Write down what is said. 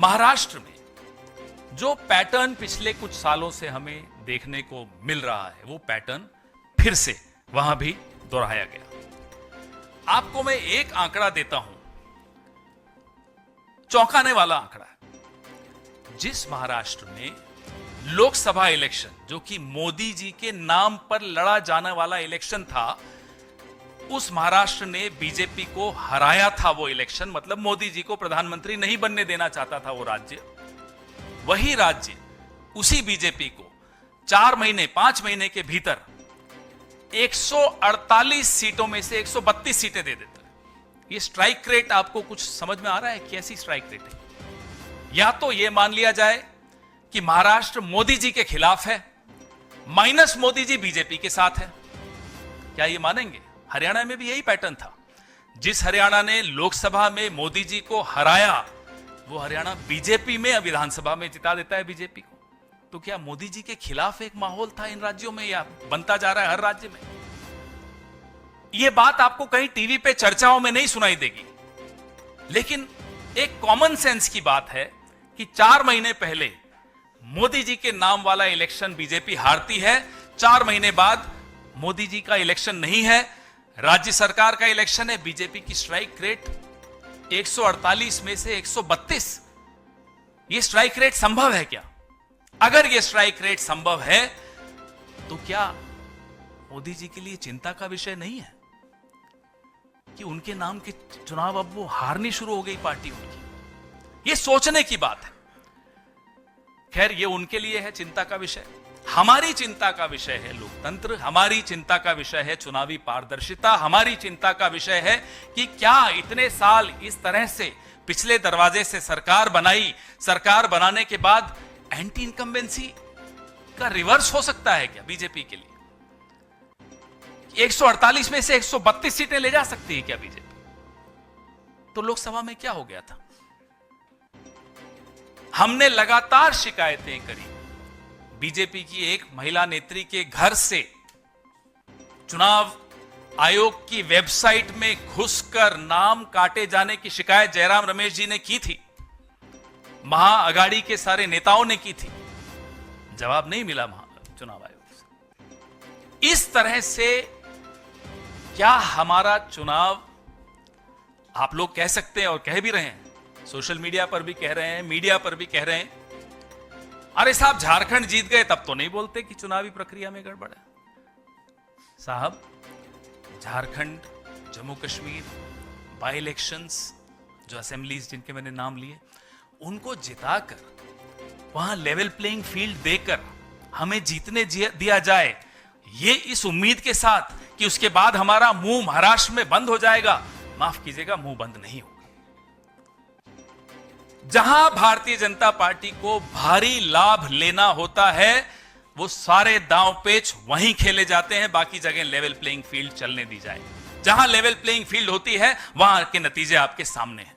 महाराष्ट्र में जो पैटर्न पिछले कुछ सालों से हमें देखने को मिल रहा है, वो पैटर्न फिर से वहां भी दोहराया गया। आपको मैं एक आंकड़ा देता हूं, चौंकाने वाला आंकड़ा है। जिस महाराष्ट्र में लोकसभा इलेक्शन, जो कि मोदी जी के नाम पर लड़ा जाने वाला इलेक्शन था, उस महाराष्ट्र ने बीजेपी को हराया था। वो इलेक्शन मतलब मोदी जी को प्रधानमंत्री नहीं बनने देना चाहता था वो राज्य। वही राज्य उसी बीजेपी को 4 महीने 5 महीने के भीतर 148 सीटों में से 132 सीटें दे देता है। ये स्ट्राइक रेट आपको कुछ समझ में आ रहा है? कैसी स्ट्राइक रेट है? या तो ये मान लिया जाए कि महाराष्ट्र मोदी जी के खिलाफ है, माइनस मोदी जी बीजेपी के साथ है। क्या ये मानेंगे? हरियाणा में भी यही पैटर्न था। जिस हरियाणा ने लोकसभा में मोदी जी को हराया, वो हरियाणा बीजेपी में विधानसभा में जिता देता है बीजेपी को। तो क्या मोदी जी के खिलाफ एक माहौल था इन राज्यों में, या बनता जा रहा है हर राज्य में? यह बात आपको कहीं टीवी पे चर्चाओं में नहीं सुनाई देगी, लेकिन एक कॉमन सेंस की बात है कि 4 महीने पहले मोदी जी के नाम वाला इलेक्शन बीजेपी हारती है, 4 महीने बाद मोदी जी का इलेक्शन नहीं है, राज्य सरकार का इलेक्शन है, बीजेपी की स्ट्राइक रेट 148 में से 132। यह स्ट्राइक रेट संभव है क्या? अगर यह स्ट्राइक रेट संभव है तो क्या मोदी जी के लिए चिंता का विषय नहीं है कि उनके नाम के चुनाव अब वो हारनी शुरू हो गई पार्टी उनकी? ये सोचने की बात है। खैर, ये उनके लिए है चिंता का विषय। हमारी चिंता का विषय है लोकतंत्र, हमारी चिंता का विषय है चुनावी पारदर्शिता, हमारी चिंता का विषय है कि क्या इतने साल इस तरह से पिछले दरवाजे से सरकार बनाई, सरकार बनाने के बाद एंटी इनकम्बेंसी का रिवर्स हो सकता है क्या बीजेपी के लिए? 148 में से 132 सीटें ले जा सकती है क्या बीजेपी? तो लोकसभा में क्या हो गया था? हमने लगातार शिकायतें करी। बीजेपी की एक महिला नेत्री के घर से चुनाव आयोग की वेबसाइट में घुसकर नाम काटे जाने की शिकायत जयराम रमेश जी ने की थी, महाअघाड़ी के सारे नेताओं ने की थी। जवाब नहीं मिला चुनाव आयोग से। इस तरह से क्या हमारा चुनाव, आप लोग कह सकते हैं और कह भी रहे हैं, सोशल मीडिया पर भी कह रहे हैं, मीडिया पर भी कह रहे हैं, अरे साहब झारखंड जीत गए तब तो नहीं बोलते कि चुनावी प्रक्रिया में गड़बड़ है। साहब, झारखंड, जम्मू कश्मीर बाई इलेक्शंस, जो असेंबलीज जिनके मैंने नाम लिए, उनको जिताकर वहां लेवल प्लेइंग फील्ड देकर हमें जीतने दिया जाए, ये इस उम्मीद के साथ कि उसके बाद हमारा मुंह महाराष्ट्र में बंद हो जाएगा, माफ कीजिएगा, मुंह बंद नहीं होगा। जहां भारतीय जनता पार्टी को भारी लाभ लेना होता है, वो सारे दांव पेच वहीं खेले जाते हैं, बाकी जगह लेवल प्लेइंग फील्ड चलने दी जाए। जहां लेवल प्लेइंग फील्ड होती है, वहां के नतीजे आपके सामने हैं।